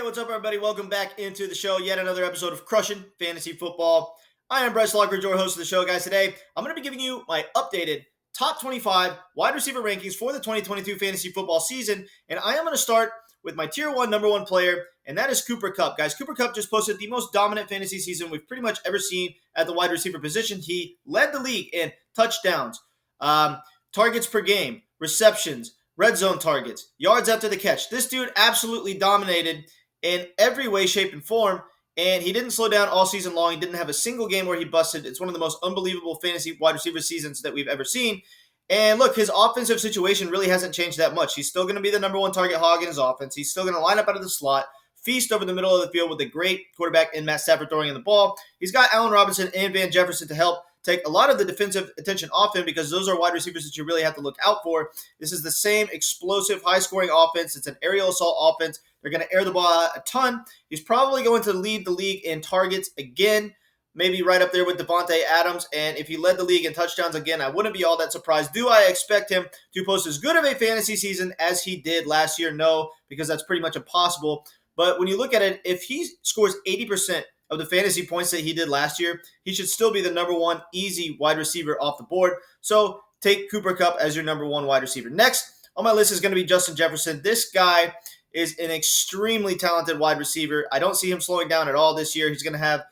What's up, everybody? Welcome back into the show. Yet another episode of Crushing Fantasy Football. I am Bryce Lockridge, your host of the show, guys. Today, I'm going to be giving you my updated top 25 wide receiver rankings for the 2022 fantasy football season. And I am going to start with my tier one, number one player, and that is Cooper Kupp. Guys, Cooper Kupp just posted the most dominant fantasy season we've pretty much ever seen at the wide receiver position. He led the league in touchdowns, targets per game, receptions, red zone targets, yards after the catch. This dude absolutely dominated in every way, shape, and form, and he didn't slow down all season long. He didn't have a single game where he busted. It's one of the most unbelievable fantasy wide receiver seasons that we've ever seen. And look, his offensive situation really hasn't changed that much. He's still going to be the number one target hog in his offense. He's still going to line up out of the slot, feast over the middle of the field with a great quarterback in Matt Stafford throwing in the ball. He's got Allen Robinson and Van Jefferson to help take a lot of the defensive attention off him because those are wide receivers that you really have to look out for. This is the same explosive, high-scoring offense. It's an aerial assault offense. They're going to air the ball out a ton. He's probably going to lead the league in targets again, maybe right up there with Davante Adams. And if he led the league in touchdowns again, I wouldn't be all that surprised. Do I expect him to post as good of a fantasy season as he did last year? No, because that's pretty much impossible. But when you look at it, if he scores 80% of the fantasy points that he did last year, he should still be the number one easy wide receiver off the board. So take Cooper Kupp as your number one wide receiver. Next on my list is going to be Justin Jefferson. This guy is an extremely talented wide receiver. I don't see him slowing down at all this year. He's going to have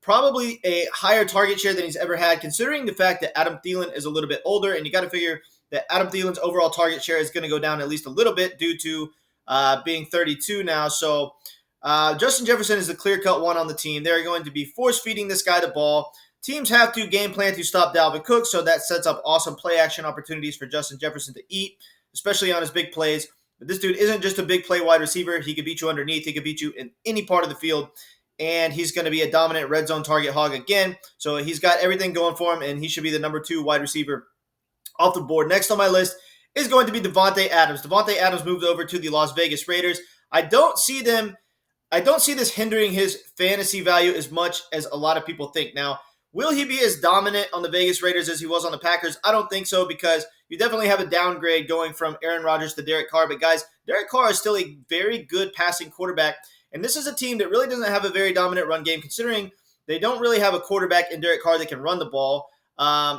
probably a higher target share than he's ever had, considering the fact that Adam Thielen is a little bit older, and you got to figure that Adam Thielen's overall target share is going to go down at least a little bit due to being 32 now. So Justin Jefferson is the clear-cut one on the team. They're going to be force-feeding this guy the ball. Teams have to game plan to stop Dalvin Cook, so that sets up awesome play-action opportunities for Justin Jefferson to eat, especially on his big plays. But this dude isn't just a big play wide receiver. He could beat you underneath. He could beat you in any part of the field, and he's going to be a dominant red zone target hog again. So he's got everything going for him, and he should be the number two wide receiver off the board. Next on my list is going to be Davante Adams. Davante Adams moved over to the Las Vegas Raiders. I don't see this hindering his fantasy value as much as a lot of people think. Now, will he be as dominant on the Vegas Raiders as he was on the Packers? I don't think so, because you definitely have a downgrade going from Aaron Rodgers to Derek Carr. But guys, Derek Carr is still a very good passing quarterback. And this is a team that really doesn't have a very dominant run game, considering they don't really have a quarterback in Derek Carr that can run the ball.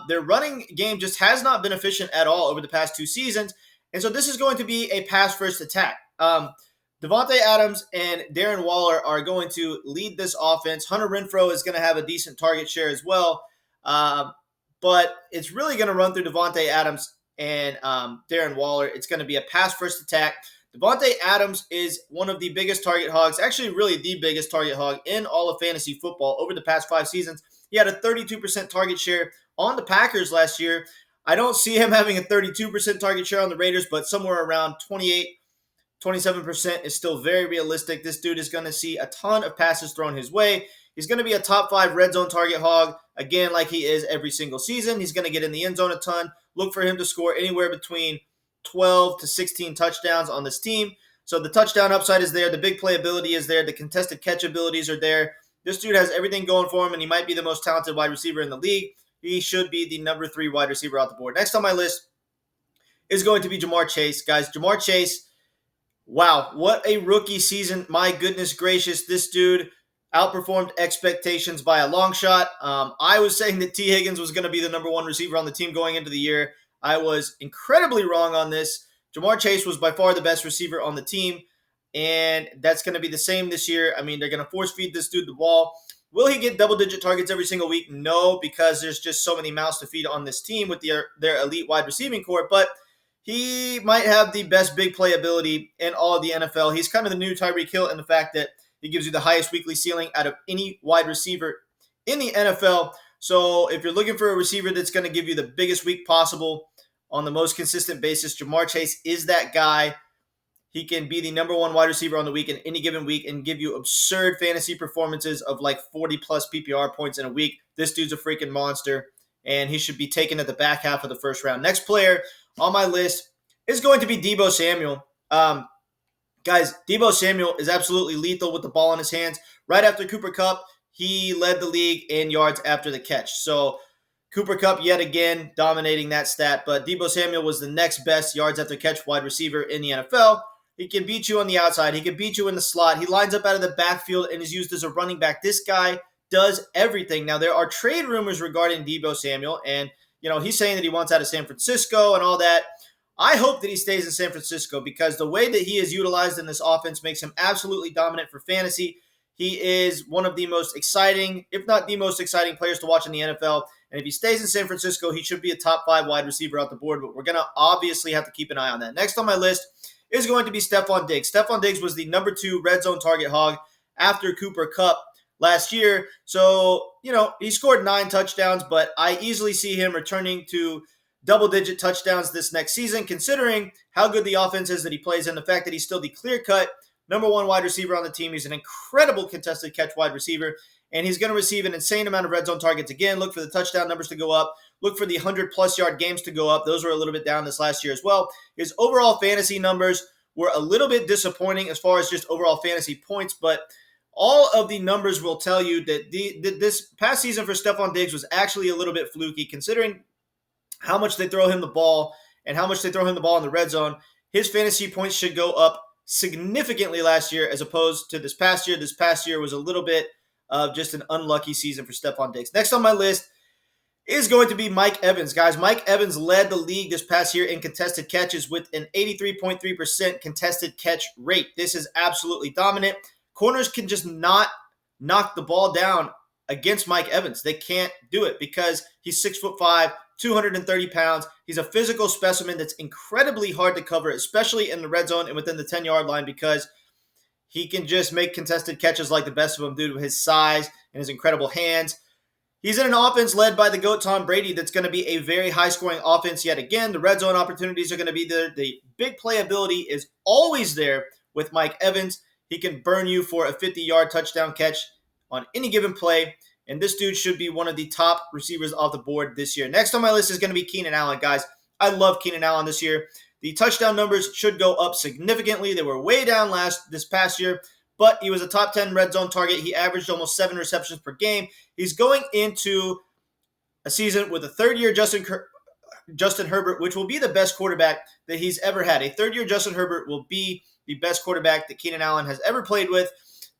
Their running game just has not been efficient at all over the past two seasons. And so this is going to be a pass-first attack. Davante Adams and Darren Waller are going to lead this offense. Hunter Renfrow is going to have a decent target share as well. But it's really going to run through Davante Adams and Darren Waller. It's going to be a pass-first attack. Davante Adams is one of the biggest target hogs, actually really the biggest target hog in all of fantasy football over the past 5 seasons. He had a 32% target share on the Packers last year. I don't see him having a 32% target share on the Raiders, but somewhere around 27% is still very realistic. This dude is going to see a ton of passes thrown his way. He's going to be a top 5 red zone target hog, again, like he is every single season. He's going to get in the end zone a ton. Look for him to score anywhere between 12 to 16 touchdowns on this team. So the touchdown upside is there. The big playability is there. The contested catch abilities are there. This dude has everything going for him, and he might be the most talented wide receiver in the league. He should be the number 3 wide receiver off the board. Next on my list is going to be Ja'Marr Chase. Guys, Ja'Marr Chase, wow, what a rookie season. My goodness gracious, this dude outperformed expectations by a long shot. I was saying that T. Higgins was going to be the number 1 receiver on the team going into the year. I was incredibly wrong on this. Ja'Marr Chase was by far the best receiver on the team, and that's going to be the same this year. I mean, they're going to force feed this dude the ball. Will he get double-digit targets every single week? No, because there's just so many mouths to feed on this team with their elite wide receiving core, but he might have the best big play ability in all of the NFL. He's kind of the new Tyreek Hill in the fact that he gives you the highest weekly ceiling out of any wide receiver in the NFL. So if you're looking for a receiver that's going to give you the biggest week possible on the most consistent basis, Ja'Marr Chase is that guy. He can be the number 1 wide receiver on the week in any given week and give you absurd fantasy performances of like 40-plus PPR points in a week. This dude's a freaking monster, and he should be taken at the back half of the first round. Next player on my list is going to be Deebo Samuel. Guys, Deebo Samuel is absolutely lethal with the ball in his hands. Right after Cooper Kupp, he led the league in yards after the catch. So Cooper Kupp yet again dominating that stat, but Deebo Samuel was the next best yards after catch wide receiver in the NFL. He can beat you on the outside. He can beat you in the slot. He lines up out of the backfield and is used as a running back. This guy does everything. Now, there are trade rumors regarding Deebo Samuel, and he's saying that he wants out of San Francisco and all that. I hope that he stays in San Francisco because the way that he is utilized in this offense makes him absolutely dominant for fantasy. He is one of the most exciting, if not the most exciting players to watch in the NFL. And if he stays in San Francisco, he should be a top 5 wide receiver out the board, but we're going to obviously have to keep an eye on that. Next on my list is going to be Stefon Diggs. Stefon Diggs was the number 2 red zone target hog after Cooper Kupp last year. So, he scored 9 touchdowns, but I easily see him returning to double-digit touchdowns this next season, considering how good the offense is that he plays and the fact that he's still the clear-cut number 1 wide receiver on the team. He's an incredible contested catch wide receiver, and he's going to receive an insane amount of red zone targets. Again, look for the touchdown numbers to go up. Look for the 100-plus yard games to go up. Those were a little bit down this last year as well. His overall fantasy numbers were a little bit disappointing as far as just overall fantasy points, but all of the numbers will tell you that this past season for Stefon Diggs was actually a little bit fluky, considering how much they throw him the ball and how much they throw him the ball in the red zone. His fantasy points should go up significantly last year as opposed to this past year. This past year was a little bit of just an unlucky season for Stefon Diggs. Next on my list is going to be Mike Evans. Guys, Mike Evans led the league this past year in contested catches with an 83.3% contested catch rate. This is absolutely dominant. Corners can just not knock the ball down against Mike Evans. They can't do it because he's 6'5", 230 pounds. He's a physical specimen that's incredibly hard to cover, especially in the red zone and within the 10-yard line, because he can just make contested catches like the best of them due to his size and his incredible hands. He's in an offense led by the GOAT Tom Brady that's going to be a very high-scoring offense yet again. The red zone opportunities are going to be there. The big playability is always there with Mike Evans. He can burn you for a 50-yard touchdown catch on any given play, and this dude should be one of the top receivers off the board this year. Next on my list is going to be Keenan Allen, guys. I love Keenan Allen this year. The touchdown numbers should go up significantly. They were way down this past year, but he was a top 10 red zone target. He averaged almost 7 receptions per game. He's going into a season with a third-year Justin Herbert, which will be the best quarterback that he's ever had. A third-year Justin Herbert will be the best quarterback that Keenan Allen has ever played with.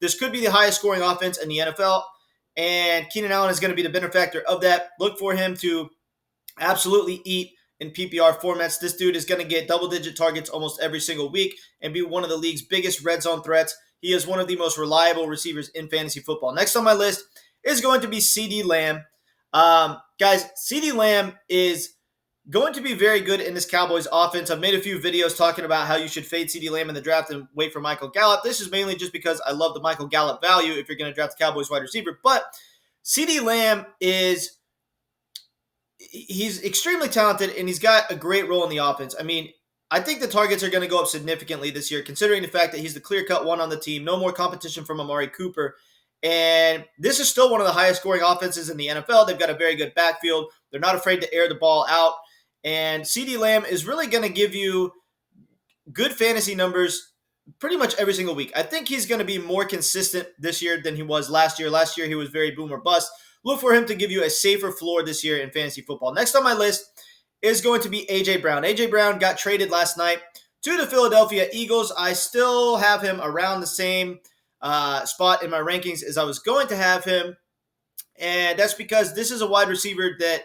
This could be the highest scoring offense in the NFL, and Keenan Allen is going to be the benefactor of that. Look for him to absolutely eat in PPR formats. This dude is going to get double-digit targets almost every single week and be one of the league's biggest red zone threats. He is one of the most reliable receivers in fantasy football. Next on my list is going to be CeeDee Lamb. Guys, CeeDee Lamb is going to be very good in this Cowboys offense. I've made a few videos talking about how you should fade CeeDee Lamb in the draft and wait for Michael Gallup. This is mainly just because I love the Michael Gallup value if you're going to draft the Cowboys wide receiver. But CeeDee Lamb he's extremely talented, and he's got a great role in the offense. I mean, I think the targets are going to go up significantly this year, considering the fact that he's the clear-cut one on the team. No more competition from Amari Cooper. And this is still one of the highest scoring offenses in the NFL. They've got a very good backfield. They're not afraid to air the ball out. And CeeDee Lamb is really going to give you good fantasy numbers pretty much every single week. I think he's going to be more consistent this year than he was last year. Last year, he was very boom or bust. Look for him to give you a safer floor this year in fantasy football. Next on my list is going to be A.J. Brown. A.J. Brown got traded last night to the Philadelphia Eagles. I still have him around the same spot in my rankings as I was going to have him. And that's because this is a wide receiver that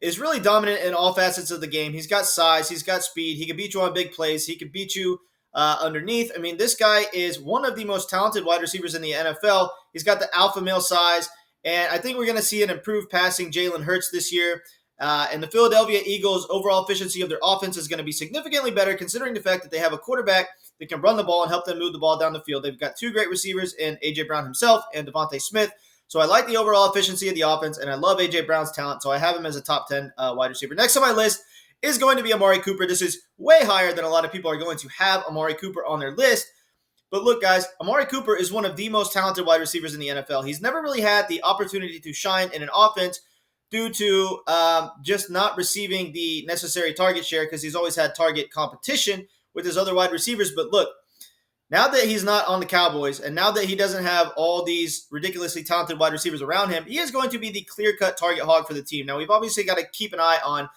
is really dominant in all facets of the game. He's got size. He's got speed. He can beat you on big plays. He can beat you underneath. I mean, this guy is one of the most talented wide receivers in the NFL. He's got the alpha male size. And I think we're going to see an improved passing Jalen Hurts this year. And the Philadelphia Eagles' overall efficiency of their offense is going to be significantly better, considering the fact that they have a quarterback that can run the ball and help them move the ball down the field. They've got 2 great receivers in A.J. Brown himself and Devontae Smith. So I like the overall efficiency of the offense, and I love A.J. Brown's talent, so I have him as a top 10 wide receiver. Next on my list is going to be Amari Cooper. This is way higher than a lot of people are going to have Amari Cooper on their list. But look, guys, Amari Cooper is one of the most talented wide receivers in the NFL. He's never really had the opportunity to shine in an offense due to just not receiving the necessary target share because he's always had target competition with his other wide receivers. But look, now that he's not on the Cowboys and now that he doesn't have all these ridiculously talented wide receivers around him, he is going to be the clear-cut target hog for the team. Now, we've obviously got to keep an eye on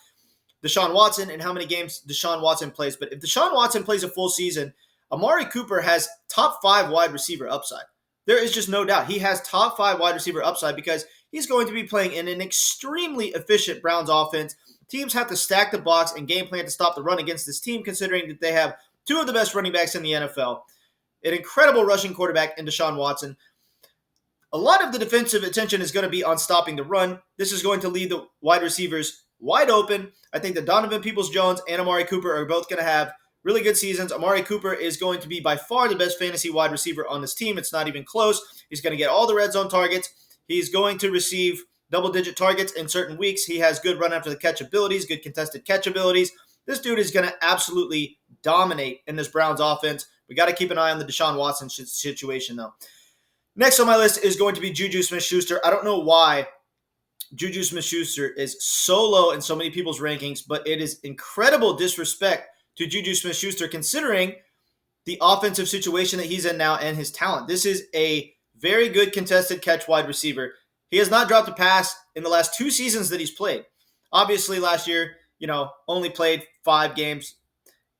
Deshaun Watson and how many games Deshaun Watson plays. But if Deshaun Watson plays a full season, Amari Cooper has top 5 wide receiver upside. There is just no doubt. He has top 5 wide receiver upside because he's going to be playing in an extremely efficient Browns offense. Teams have to stack the box and game plan to stop the run against this team, considering that they have 2 of the best running backs in the NFL, an incredible rushing quarterback in Deshaun Watson. A lot of the defensive attention is going to be on stopping the run. This is going to leave the wide receivers wide open. I think that Donovan Peoples-Jones and Amari Cooper are both going to have really good seasons. Amari Cooper is going to be by far the best fantasy wide receiver on this team. It's not even close. He's going to get all the red zone targets. He's going to receive double-digit targets in certain weeks. He has good run after the catch abilities, good contested catch abilities. This dude is going to absolutely dominate in this Browns offense. We got to keep an eye on the Deshaun Watson situation, though. Next on my list is going to be Juju Smith-Schuster. I don't know why Juju Smith-Schuster is so low in so many people's rankings, but it is incredible disrespect to Juju Smith-Schuster considering the offensive situation that he's in now and his talent. This is a very good contested catch wide receiver. He has not dropped a pass in the last 2 seasons that he's played. Obviously, last year, only played 5 games.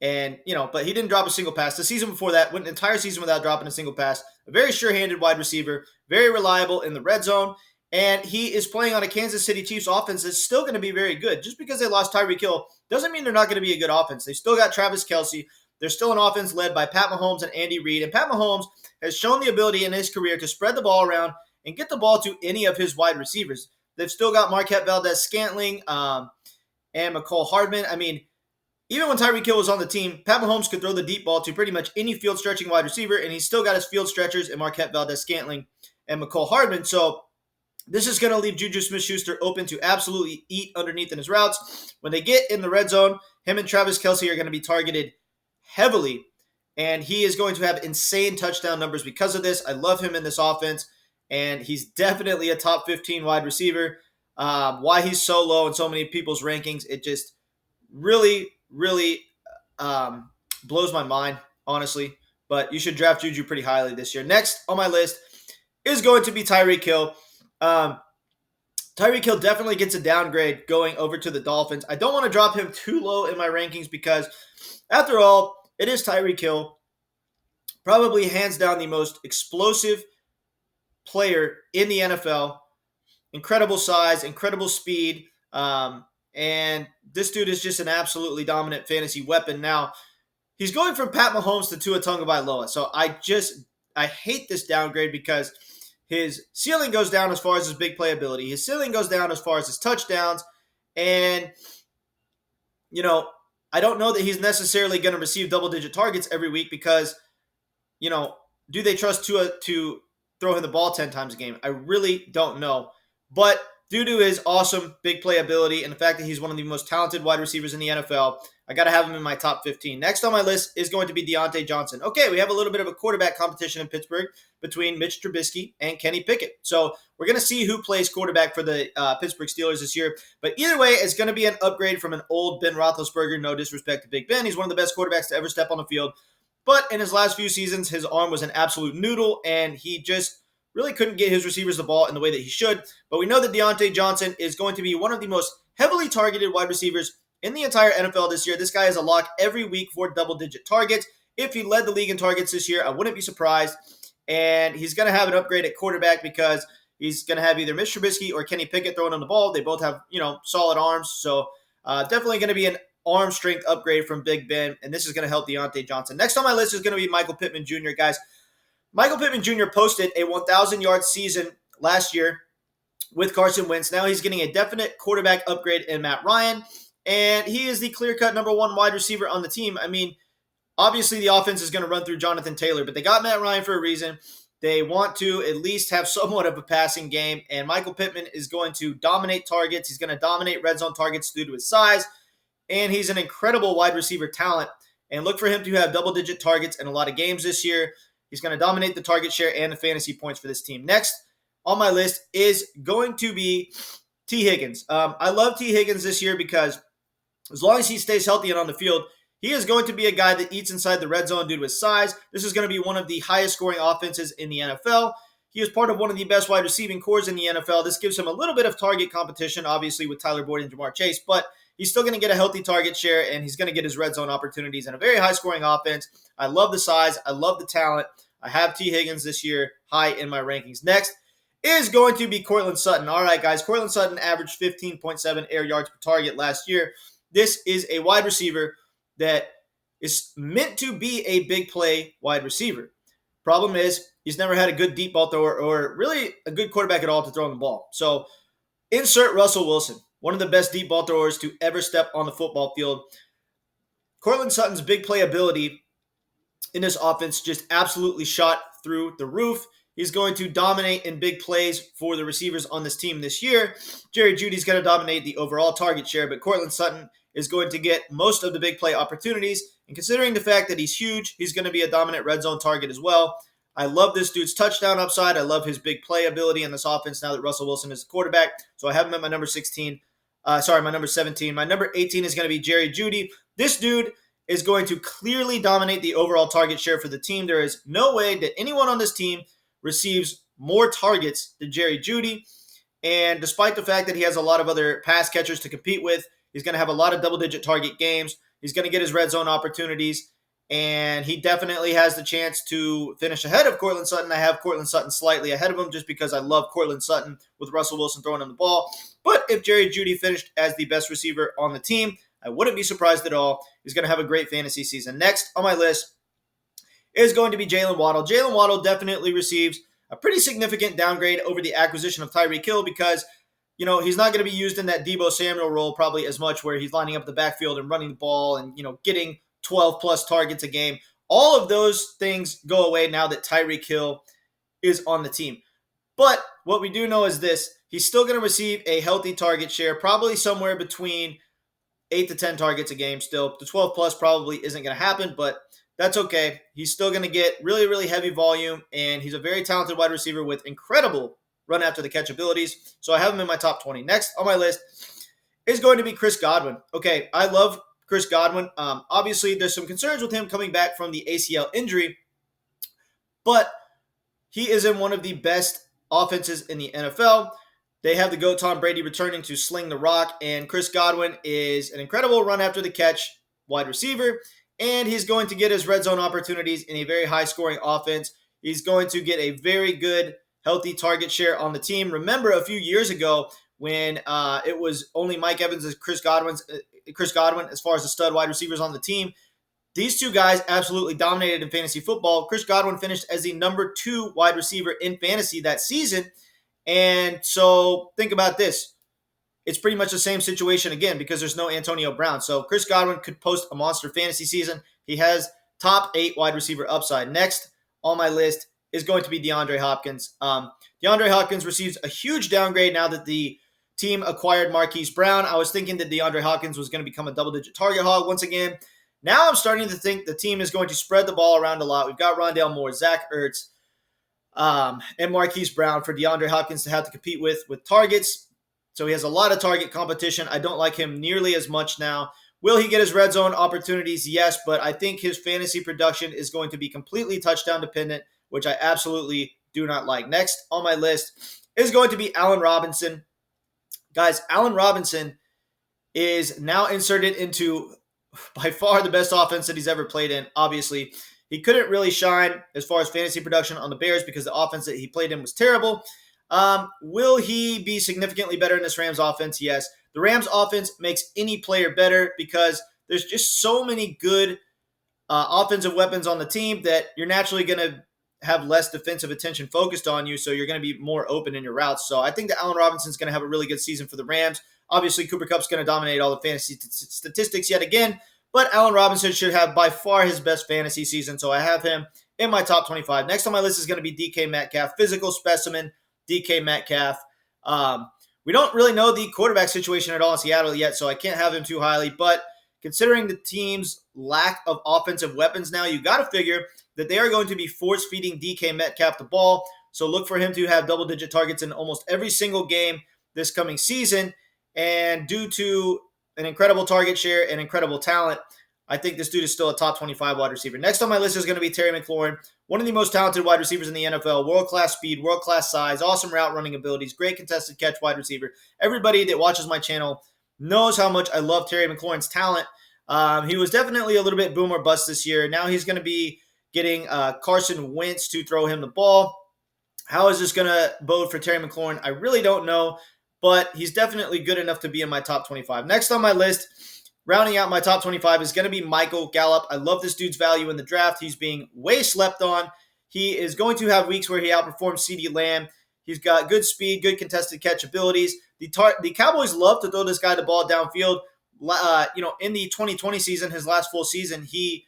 And, but he didn't drop a single pass. The season before that, went an entire season without dropping a single pass. A very sure-handed wide receiver, very reliable in the red zone. And he is playing on a Kansas City Chiefs offense that's still going to be very good. Just because they lost Tyreek Hill doesn't mean they're not going to be a good offense. They still got Travis Kelce. They're still an offense led by Pat Mahomes and Andy Reid. And Pat Mahomes has shown the ability in his career to spread the ball around and get the ball to any of his wide receivers. They've still got Marquette Valdez-Scantling and Mecole Hardman. I mean, even when Tyreek Hill was on the team, Pat Mahomes could throw the deep ball to pretty much any field-stretching wide receiver, and he's still got his field stretchers in Marquette Valdez-Scantling and Mecole Hardman. So this is going to leave Juju Smith-Schuster open to absolutely eat underneath in his routes. When they get in the red zone, him and Travis Kelce are going to be targeted heavily, and he is going to have insane touchdown numbers because of this. I love him in this offense, and he's definitely a top 15 wide receiver. Why he's so low in so many people's rankings, it just really blows my mind, honestly. But you should draft Juju pretty highly this year. Next on my list is going to be Tyreek Hill. Tyreek Hill definitely gets a downgrade going over to the Dolphins. I don't want to drop him too low in my rankings because, after all, it is Tyreek Hill. Probably hands down the most explosive player in the NFL. Incredible size, incredible speed. And this dude is just an absolutely dominant fantasy weapon. Now, he's going from Pat Mahomes to Tua Tagovailoa. So I hate this downgrade because his ceiling goes down as far as his big playability. His ceiling goes down as far as his touchdowns. And, I don't know that he's necessarily going to receive double-digit targets every week because, do they trust Tua to throw him the ball 10 times a game? I really don't know. But due to his awesome big playability and the fact that he's one of the most talented wide receivers in the NFL, I got to have him in my top 15. Next on my list is going to be Deontay Johnson. Okay, we have a little bit of a quarterback competition in Pittsburgh between Mitch Trubisky and Kenny Pickett. So we're going to see who plays quarterback for the Pittsburgh Steelers this year. But either way, it's going to be an upgrade from an old Ben Roethlisberger. No disrespect to Big Ben. He's one of the best quarterbacks to ever step on the field. But in his last few seasons, his arm was an absolute noodle, and he just really couldn't get his receivers the ball in the way that he should. But we know that Deontay Johnson is going to be one of the most heavily targeted wide receivers in the entire NFL this year. This guy is a lock every week for double-digit targets. If he led the league in targets this year, I wouldn't be surprised. And he's going to have an upgrade at quarterback because he's going to have either Mitch Trubisky or Kenny Pickett throwing on the ball. They both have, solid arms. So definitely going to be an arm strength upgrade from Big Ben, and this is going to help Deontay Johnson. Next on my list is going to be Michael Pittman Jr., guys. Michael Pittman Jr. posted a 1,000-yard season last year with Carson Wentz. Now he's getting a definite quarterback upgrade in Matt Ryan, and he is the clear-cut number one wide receiver on the team. I mean, obviously the offense is going to run through Jonathan Taylor, but they got Matt Ryan for a reason. They want to at least have somewhat of a passing game, and Michael Pittman is going to dominate targets. He's going to dominate red zone targets due to his size, and he's an incredible wide receiver talent. And look for him to have double-digit targets in a lot of games this year. He's going to dominate the target share and the fantasy points for this team. Next on my list is going to be T. Higgins. I love T. Higgins this year because as long as he stays healthy and on the field, he is going to be a guy that eats inside the red zone due to his size. This is going to be one of the highest scoring offenses in the NFL. He is part of one of the best wide receiving cores in the NFL. This gives him a little bit of target competition, obviously, with Tyler Boyd and Jamar Chase, but he's still going to get a healthy target share, and he's going to get his red zone opportunities in a very high-scoring offense. I love the size. I love the talent. I have T. Higgins this year high in my rankings. Next is going to be Courtland Sutton. All right, guys, Courtland Sutton averaged 15.7 air yards per target last year. This is a wide receiver that is meant to be a big play wide receiver. Problem is, he's never had a good deep ball thrower or really a good quarterback at all to throw the ball. So insert Russell Wilson, one of the best deep ball throwers to ever step on the football field. Courtland Sutton's big play ability in this offense just absolutely shot through the roof. He's going to dominate in big plays for the receivers on this team this year. Jerry Jeudy's going to dominate the overall target share, but Courtland Sutton is going to get most of the big play opportunities. And considering the fact that he's huge, he's going to be a dominant red zone target as well. I love this dude's touchdown upside. I love his big play ability in this offense now that Russell Wilson is the quarterback. So I have him at my number 16. My number 17. My number 18 is going to be Jerry Jeudy. This dude is going to clearly dominate the overall target share for the team. There is no way that anyone on this team receives more targets than Jerry Jeudy. And despite the fact that he has a lot of other pass catchers to compete with, he's going to have a lot of double-digit target games. He's going to get his red zone opportunities. And he definitely has the chance to finish ahead of Courtland Sutton. I have Courtland Sutton slightly ahead of him just because I love Courtland Sutton with Russell Wilson throwing him the ball. But if Jerry Jeudy finished as the best receiver on the team, I wouldn't be surprised at all. He's going to have a great fantasy season. Next on my list is going to be Jalen Waddle. Jalen Waddle definitely receives a pretty significant downgrade over the acquisition of Tyreek Hill because, he's not going to be used in that Deebo Samuel role probably as much where he's lining up the backfield and running the ball and, getting 12-plus targets a game. All of those things go away now that Tyreek Hill is on the team. But what we do know is this. He's still going to receive a healthy target share, probably somewhere between 8 to 10 targets a game still. The 12-plus probably isn't going to happen, but that's okay. He's still going to get really, really heavy volume, and he's a very talented wide receiver with incredible run-after-the-catch abilities. So I have him in my top 20. Next on my list is going to be Chris Godwin. Okay, I love Chris Godwin. Obviously, there's some concerns with him coming back from the ACL injury, but he is in one of the best offenses in the NFL. They have the GOAT Tom Brady returning to sling the rock, and Chris Godwin is an incredible run-after-the-catch wide receiver, and he's going to get his red zone opportunities in a very high-scoring offense. He's going to get a very good, healthy target share on the team. Remember a few years ago when it was only Mike Evans and Chris Godwin as far as the stud wide receivers on the team. These two guys absolutely dominated in fantasy football. Chris Godwin finished as the number 2 wide receiver in fantasy that season. And so think about this. It's pretty much the same situation again because there's no Antonio Brown. So Chris Godwin could post a monster fantasy season. He has top 8 wide receiver upside. Next on my list is going to be DeAndre Hopkins. DeAndre Hopkins receives a huge downgrade now that the team acquired Marquise Brown. I was thinking that DeAndre Hopkins was going to become a double-digit target hog once again. Now I'm starting to think the team is going to spread the ball around a lot. We've got Rondale Moore, Zach Ertz, and Marquise Brown for DeAndre Hopkins to have to compete with targets. So he has a lot of target competition. I don't like him nearly as much now. Will he get his red zone opportunities? Yes, but I think his fantasy production is going to be completely touchdown dependent, which I absolutely do not like. Next on my list is going to be Allen Robinson. Guys, Allen Robinson is now inserted into by far the best offense that he's ever played in. Obviously, he couldn't really shine as far as fantasy production on the Bears because the offense that he played in was terrible. Will he be significantly better in this Rams offense? Yes. The Rams offense makes any player better because there's just so many good offensive weapons on the team that you're naturally going to have less defensive attention focused on you, so you're going to be more open in your routes. So I think that Allen Robinson's going to have a really good season for the Rams. Obviously, Cooper Kupp's going to dominate all the fantasy statistics yet again, but Allen Robinson should have by far his best fantasy season, so I have him in my top 25. Next on my list is going to be DK Metcalf, physical specimen, DK Metcalf. We don't really know the quarterback situation at all in Seattle yet, so I can't have him too highly, but considering the team's lack of offensive weapons now, you got to figure that they are going to be force-feeding DK Metcalf the ball. So look for him to have double-digit targets in almost every single game this coming season. And due to an incredible target share and incredible talent, I think this dude is still a top 25 wide receiver. Next on my list is going to be Terry McLaurin, one of the most talented wide receivers in the NFL. World-class speed, world-class size, awesome route running abilities, great contested catch wide receiver. Everybody that watches my channel knows how much I love Terry McLaurin's talent. He was definitely a little bit boom or bust this year. Now he's going to be getting Carson Wentz to throw him the ball. How is this going to bode for Terry McLaurin? I really don't know, but he's definitely good enough to be in my top 25. Next on my list, rounding out my top 25, is going to be Michael Gallup. I love this dude's value in the draft. He's being way slept on. He is going to have weeks where he outperforms CeeDee Lamb. He's got good speed, good contested catch abilities. The Cowboys love to throw this guy the ball downfield. In the 2020 season, his last full season, he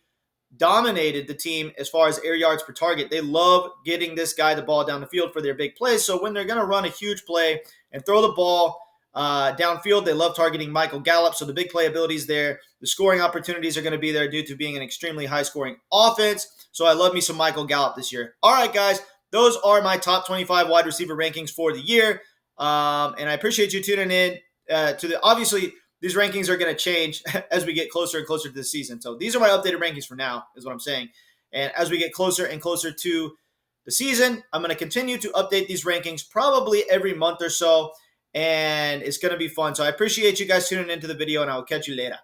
dominated the team as far as air yards per target. They love getting this guy the ball down the field for their big plays. So when they're going to run a huge play and throw the ball downfield, they love targeting Michael Gallup. So the big play ability is there. The scoring opportunities are going to be there due to being an extremely high-scoring offense. So I love me some Michael Gallup this year. All right, guys, those are my top 25 wide receiver rankings for the year. And I appreciate you tuning in obviously, these rankings are going to change as we get closer and closer to the season. So these are my updated rankings for now, is what I'm saying. And as we get closer and closer to the season, I'm going to continue to update these rankings probably every month or so. And it's going to be fun. So I appreciate you guys tuning into the video, and I will catch you later.